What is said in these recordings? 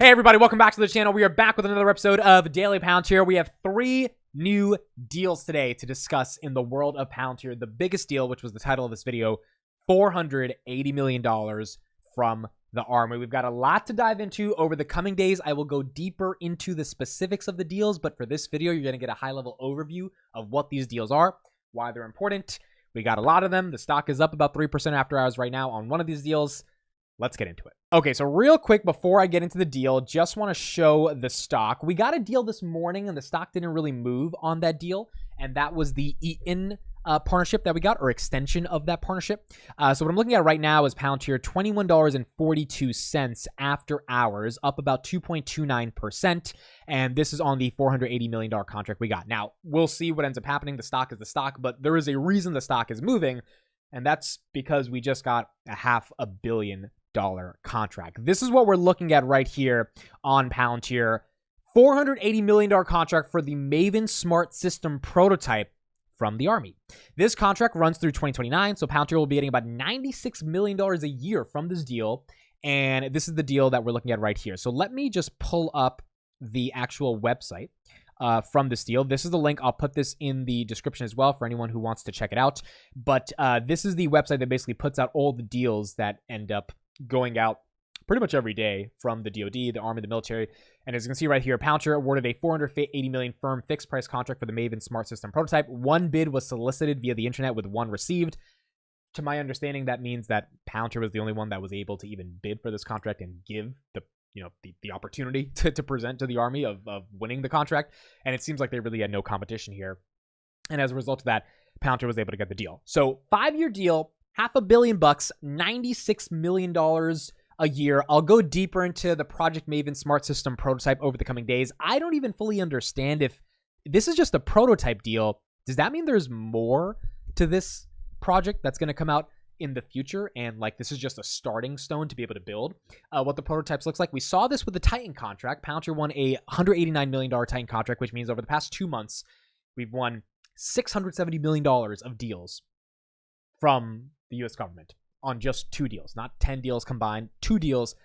Hey everybody, welcome back to the channel. We are back with another episode of Daily Palantir. We have 3 new deals today to discuss in the world of Palantir. The biggest deal, which was the title of this video, $480 million from the Army. We've got a lot to dive into over the coming days. I will go deeper into the specifics of the deals, but for this video, you're going to get a high-level overview of what these deals are, why they're important. We got a lot of them. The stock is up about 3% after hours right now on one of these deals. Let's get into it. Okay, so real quick before I get into the deal, just want to show the stock. We got a deal this morning and the stock didn't really move on that deal, and that was the Eaton partnership that we got, or extension of that partnership. So what I'm looking at right now is Palantir, $21.42 after hours, up about 2.29%, and this is on the $480 million contract we got. Now, we'll see what ends up happening. The stock is the stock, but there is a reason the stock is moving, and that's because we just got a $500 million contract. This is what we're looking at right here on Palantir. $480 million contract for the Maven Smart System prototype from the Army. This contract runs through 2029, so Palantir will be getting about $96 million a year from this deal, and this is the deal that we're looking at right here. So let me just pull up the actual website from this deal. This is the link. I'll put this in the description as well for anyone who wants to check it out. But this is the website that basically puts out all the deals that end up going out pretty much every day from the DoD, the Army, the military. And as you can see right here, Palantir awarded a $480 million firm fixed price contract for the Maven Smart System prototype. 1 bid was solicited via the internet with 1 received. To my understanding, that means that Palantir was the only one that was able to even bid for this contract and give the opportunity to present to the Army of winning the contract. And it seems like they really had no competition here. And as a result of that, Palantir was able to get the deal. So 5-year deal, $500 million, $96 million a year. I'll go deeper into the Project Maven Smart System prototype over the coming days. I don't even fully understand if this is just a prototype deal. Does that mean there's more to this project that's going to come out in the future, and like this is just a starting stone to be able to build what the prototypes looks like? We saw this with the Titan contract. Palantir won a $189 million Titan contract, which means over the past 2 months, we've won $670 million of deals from the U.S. government on just 2 deals, not 10 deals combined, 2 deals,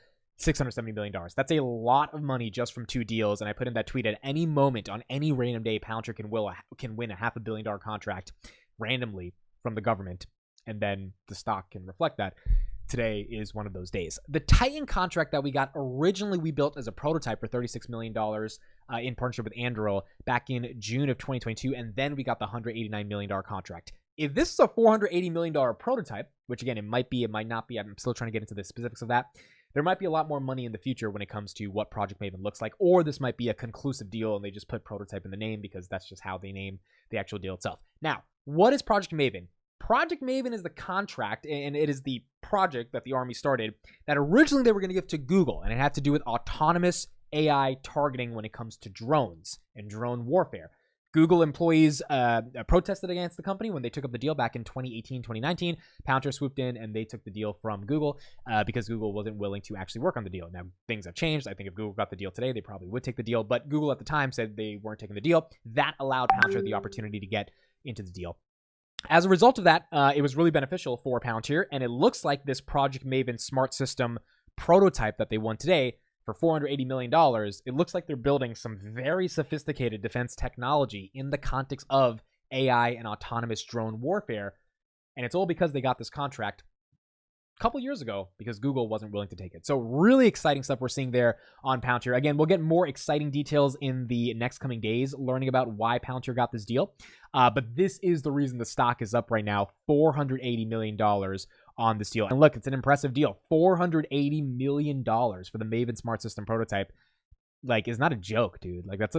$670 million. That's a lot of money just from 2 deals. And I put in that tweet, at any moment on any random day, Palantir can win a $500 million contract randomly from the government, and then the stock can reflect that. Today is one of those days. The Titan contract that we got originally, we built as a prototype for $36 million in partnership with Anduril back in June of 2022, and then we got the $189 million contract. If this is a $480 million prototype, which again, it might be, it might not be, I'm still trying to get into the specifics of that, there might be a lot more money in the future when it comes to what Project Maven looks like, or this might be a conclusive deal and they just put prototype in the name because that's just how they name the actual deal itself. Now, what is Project Maven? Project Maven is the contract, and it is the project that the Army started that originally they were going to give to Google, and it had to do with autonomous AI targeting when it comes to drones and drone warfare. Google employees protested against the company when they took up the deal back in 2018, 2019. Palantir swooped in and they took the deal from Google because Google wasn't willing to actually work on the deal. Now, things have changed. I think if Google got the deal today, they probably would take the deal, but Google at the time said they weren't taking the deal. That allowed Palantir the opportunity to get into the deal. As a result of that, it was really beneficial for Palantir, and it looks like this Project Maven Smart System prototype that they won today for $480 million, it looks like they're building some very sophisticated defense technology in the context of AI and autonomous drone warfare. And it's all because they got this contract a couple years ago because Google wasn't willing to take it. So really exciting stuff we're seeing there on Palantir. Again, we'll get more exciting details in the next coming days, learning about why Palantir got this deal. But this is the reason the stock is up right now, $480 million on this deal. And look, it's an impressive deal. $480 million for the Maven Smart System prototype. Like, is not a joke, dude. Like, that's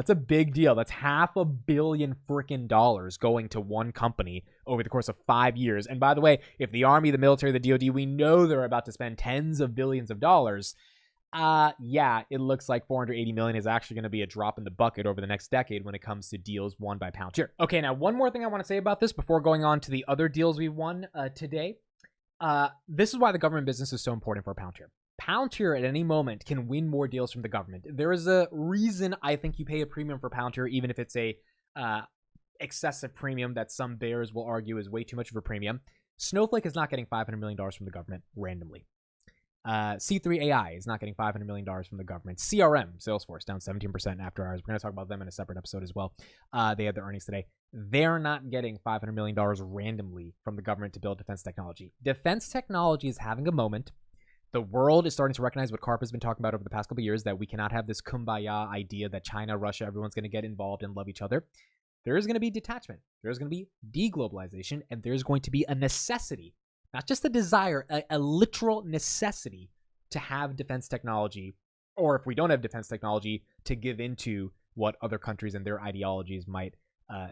a big deal. That's $500 million freaking dollars going to one company over the course of 5 years. And by the way, if the Army, the military, the DoD, we know they're about to spend tens of billions of dollars. Yeah, it looks like $480 million is actually going to be a drop in the bucket over the next decade when it comes to deals won by Palantir. Okay, now one more thing I want to say about this before going on to the other deals we won today. This is why the government business is so important for Palantir. Palantir at any moment can win more deals from the government. There is a reason I think you pay a premium for Palantir, even if it's a excessive premium that some bears will argue is way too much of a premium. Snowflake is not getting $500 million from the government randomly. C3 AI is not getting $500 million from the government. CRM, Salesforce, down 17% after hours. We're going to talk about them in a separate episode as well. They had their earnings today. They're not getting $500 million randomly from the government to build defense technology. Defense technology is having a moment. The world is starting to recognize what Karp has been talking about over the past couple of years, that we cannot have this kumbaya idea that China, Russia, everyone's going to get involved and love each other. There is going to be detachment. There's going to be deglobalization, and there's going to be a necessity, not just a desire, a literal necessity to have defense technology, or if we don't have defense technology, to give into what other countries and their ideologies might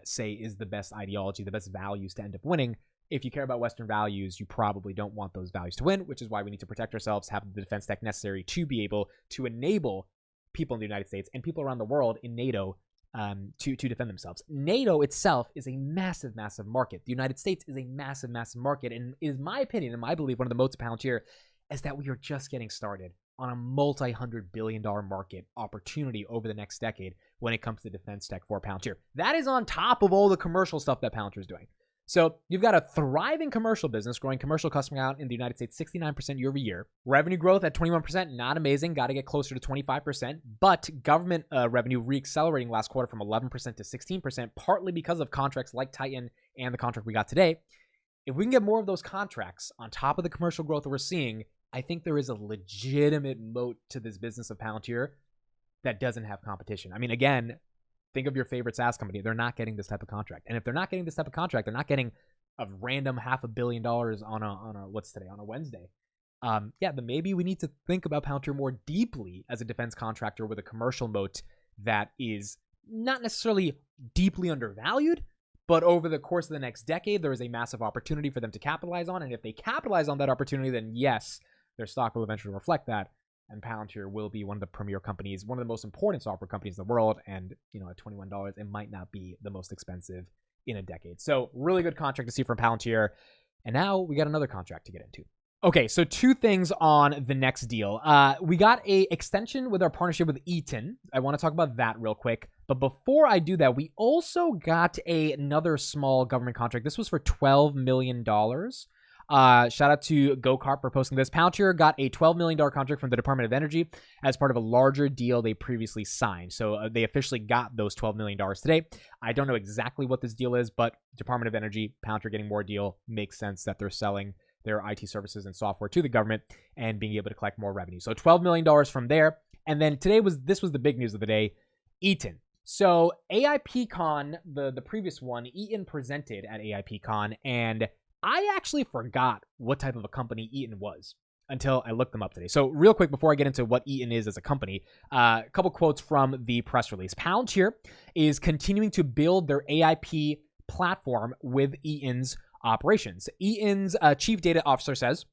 say is the best ideology, the best values to end up winning. If you care about Western values, you probably don't want those values to win, which is why we need to protect ourselves, have the defense tech necessary to be able to enable people in the United States and people around the world in NATO to defend themselves. NATO itself is a massive, massive market. The United States is a massive, massive market. And it is my opinion and my belief, one of the moats of Palantir is that we are just getting started on a multi-$100 billion market opportunity over the next decade when it comes to defense tech for Palantir. That is on top of all the commercial stuff that Palantir is doing. So you've got a thriving commercial business, growing commercial customer count in the United States 69% year over year. Revenue growth at 21%, not amazing. Got to get closer to 25%. But government revenue reaccelerating last quarter from 11% to 16%, partly because of contracts like Titan and the contract we got today. If we can get more of those contracts on top of the commercial growth that we're seeing, I think there is a legitimate moat to this business of Palantir that doesn't have competition. I mean, again, think of your favorite SaaS company. They're not getting this type of contract. And if they're not getting this type of contract, they're not getting a random $500 million on a what's today, on a Wednesday. Then maybe we need to think about Palantir more deeply as a defense contractor with a commercial moat that is not necessarily deeply undervalued, but over the course of the next decade, there is a massive opportunity for them to capitalize on. And if they capitalize on that opportunity, then yes, their stock will eventually reflect that. And Palantir will be one of the premier companies, one of the most important software companies in the world. And, at $21, it might not be the most expensive in a decade. So really good contract to see from Palantir. And now we got another contract to get into. Okay, so two things on the next deal. We got a extension with our partnership with Eaton. I want to talk about that real quick. But before I do that, we also got another small government contract. This was for $12 million. Shout out to GoCarp for posting this. Palantir got a $12 million contract from the Department of Energy as part of a larger deal they previously signed. So they officially got those $12 million today. I don't know exactly what this deal is, but Department of Energy, Palantir getting more deal, makes sense that they're selling their IT services and software to the government and being able to collect more revenue. So $12 million from there. And then this was the big news of the day, Eaton. So AIPCon, the previous one, Eaton presented at AIPCon, and I actually forgot what type of a company Eaton was until I looked them up today. So real quick, before I get into what Eaton is as a company, a couple quotes from the press release. Palantir is continuing to build their AIP platform with Eaton's operations. Eaton's chief data officer says,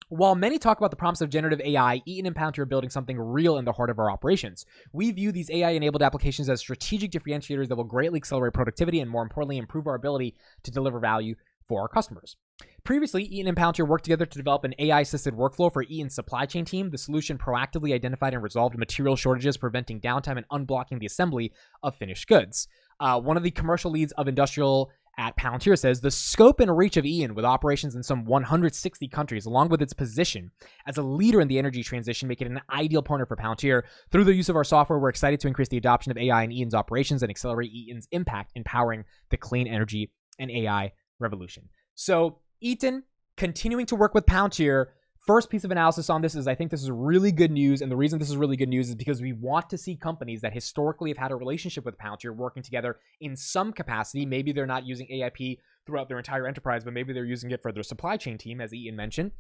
while many talk about the promise of generative AI, Eaton and Palantir are building something real in the heart of our operations. We view these AI-enabled applications as strategic differentiators that will greatly accelerate productivity and, more importantly, improve our ability to deliver value for our customers. Previously, Eaton and Palantir worked together to develop an AI-assisted workflow for Eaton's supply chain team. The solution proactively identified and resolved material shortages, preventing downtime and unblocking the assembly of finished goods. One of the commercial leads of industrial at Palantir says, the scope and reach of Eaton, with operations in some 160 countries, along with its position as a leader in the energy transition, make it an ideal partner for Palantir. Through the use of our software, we're excited to increase the adoption of AI in Eaton's operations and accelerate Eaton's impact in powering the clean energy and AI revolution. So Eaton continuing to work with Palantir. First piece of analysis on this is I think this is really good news. And the reason this is really good news is because we want to see companies that historically have had a relationship with Palantir working together in some capacity. Maybe they're not using AIP throughout their entire enterprise, but maybe they're using it for their supply chain team, as Eaton mentioned.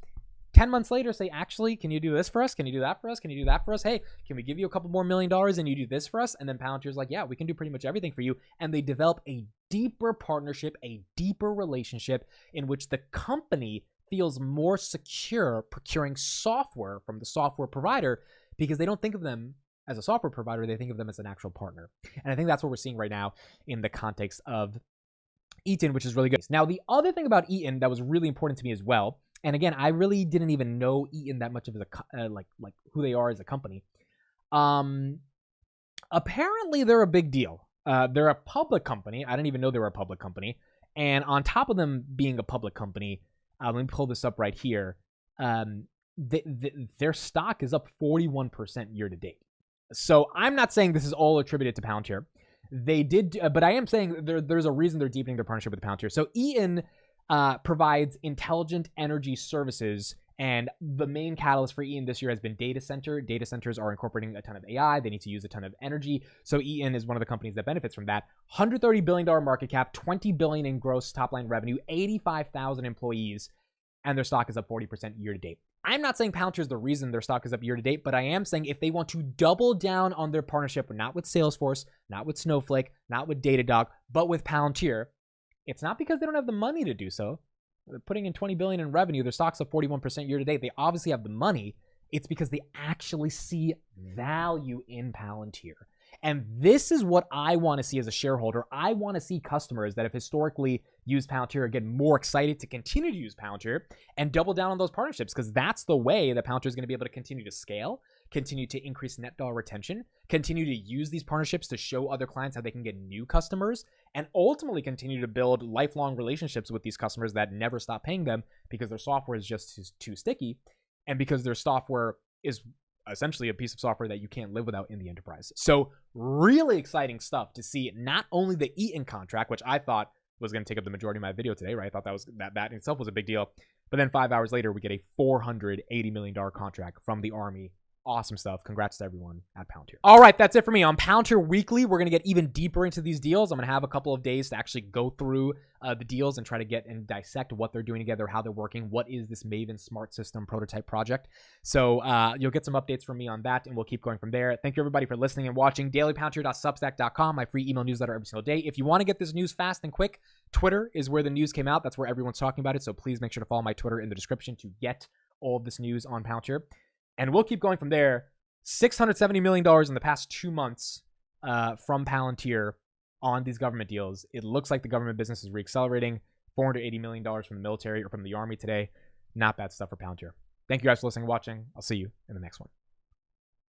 10 months later, say, actually, can you do this for us? Can you do that for us? Can you do that for us? Hey, can we give you a couple more $1 million and you do this for us? And then Palantir's like, yeah, we can do pretty much everything for you. And they develop a deeper partnership, a deeper relationship in which the company feels more secure procuring software from the software provider because they don't think of them as a software provider. They think of them as an actual partner. And I think that's what we're seeing right now in the context of Eaton, which is really good. Now, the other thing about Eaton that was really important to me as well, and again, I really didn't even know Eaton that much of like who they are as a company. Apparently, they're a big deal. They're a public company. I didn't even know they were a public company. And on top of them being a public company, let me pull this up right here. their stock is up 41% year to date. So I'm not saying this is all attributed to Palantir. They did, but I am saying there's a reason they're deepening their partnership with Palantir. So Eaton provides intelligent energy services, and the main catalyst for Eaton this year has been data center. Data centers are incorporating a ton of AI. They need to use a ton of energy. So Eaton is one of the companies that benefits from that. $130 billion market cap, $20 billion in gross top line revenue, 85,000 employees, and their stock is up 40% year to date. I'm not saying Palantir is the reason their stock is up year to date, but I am saying if they want to double down on their partnership, not with Salesforce, not with Snowflake, not with Datadog, but with Palantir, it's not because they don't have the money to do so. They're putting in $20 billion in revenue. Their stock's up 41% year to date. They obviously have the money. It's because they actually see value in Palantir. And this is what I want to see as a shareholder. I want to see customers that have historically used Palantir get more excited to continue to use Palantir and double down on those partnerships, because that's the way that Palantir is going to be able to continue to scale, continue to increase net dollar retention, continue to use these partnerships to show other clients how they can get new customers, and ultimately continue to build lifelong relationships with these customers that never stop paying them because their software is just too sticky, and because their software is essentially a piece of software that you can't live without in the enterprise. So really exciting stuff to see not only the Eaton contract, which I thought was going to take up the majority of my video today, right? I thought that in itself was a big deal. But then 5 hours later, we get a $480 million contract from the Army. Awesome stuff. Congrats to everyone at Palantir. All right, that's it for me. On Palantir Weekly, we're going to get even deeper into these deals. I'm going to have a couple of days to actually go through the deals and try to get and dissect what they're doing together, how they're working, what is this Maven Smart System prototype project. So you'll get some updates from me on that, and we'll keep going from there. Thank you, everybody, for listening and watching. DailyPalantir.substack.com, my free email newsletter every single day. If you want to get this news fast and quick, Twitter is where the news came out. That's where everyone's talking about it. So please make sure to follow my Twitter in the description to get all of this news on Palantir. And we'll keep going from there. $670 million in the past 2 months from Palantir on these government deals. It looks like the government business is reaccelerating. $480 million from the military or from the Army today. Not bad stuff for Palantir. Thank you guys for listening and watching. I'll see you in the next one.